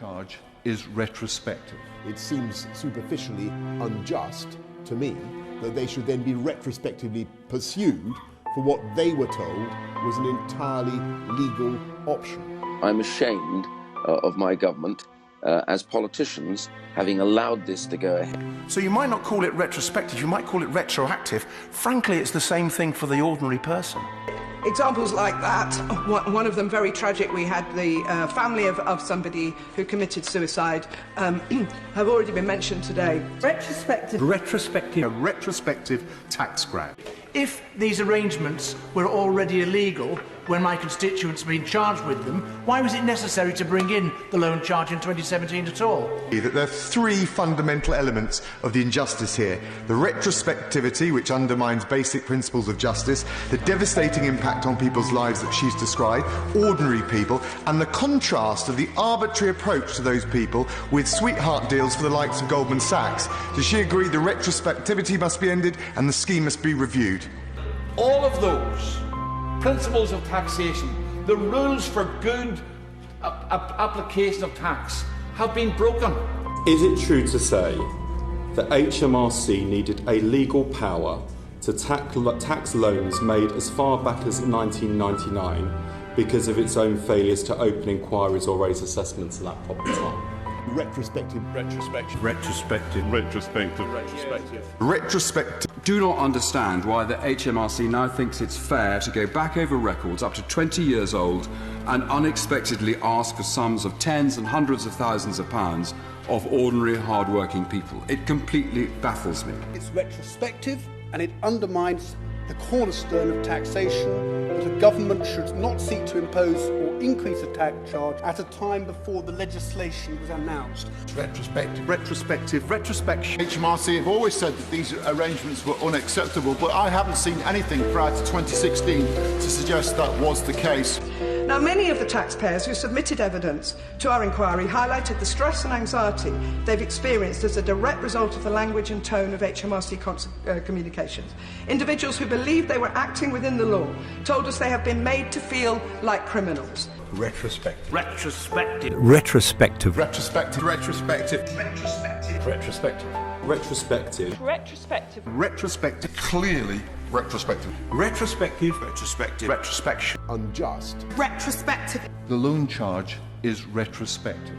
charge is retrospective. It seems superficially unjust to me that they should then be retrospectively pursued for what they were told was an entirely legal option. I'm ashamed of my government as politicians having allowed this to go ahead. So you might not call it retrospective, you might call it retroactive. Frankly, it's the same thing for the ordinary person. Examples like that, one of them very tragic, we had the family of somebody who committed suicide, have already been mentioned today. Retrospective. A retrospective tax grab. If these arrangements were already illegal when my constituents had been charged with them, why was it necessary to bring in the loan charge in 2017 at all? That there are three fundamental elements of the injustice here. The retrospectivity, which undermines basic principles of justice, the devastating impact on people's lives that she's described, ordinary people, and the contrast of the arbitrary approach to those people with sweetheart deals for the likes of Goldman Sachs. Does she agree the retrospectivity must be ended and the scheme must be reviewed? All of those principles of taxation, the rules for good application of tax, have been broken. Is it true to say that HMRC needed a legal power to tax loans made as far back as 1999 because of its own failures to open inquiries or raise assessments at that proper time? Retrospective. Do not understand why the HMRC now thinks it's fair to go back over records up to 20 years old and unexpectedly ask for sums of tens and hundreds of thousands of pounds of ordinary hard-working people. It completely baffles me. It's retrospective and it undermines the cornerstone of taxation, that a government should not seek to impose or increase a tax charge at a time before the legislation was announced. Retrospective. Retrospection. HMRC have always said that these arrangements were unacceptable, but I haven't seen anything prior to 2016 to suggest that was the case. Now, many of the taxpayers who submitted evidence to our inquiry highlighted the stress and anxiety they've experienced as a direct result of the language and tone of HMRC communications. Individuals who believed they were acting within the law told us they have been made to feel like criminals. Retrospective. Retrospective. Retrospective. Retrospective. Retrospective. Retrospective. Retrospective. Retrospective. Retrospective. Retrospective. Clearly retrospective. Retrospective. Retrospective. Retrospection. Unjust. Retrospective. The loan charge is retrospective.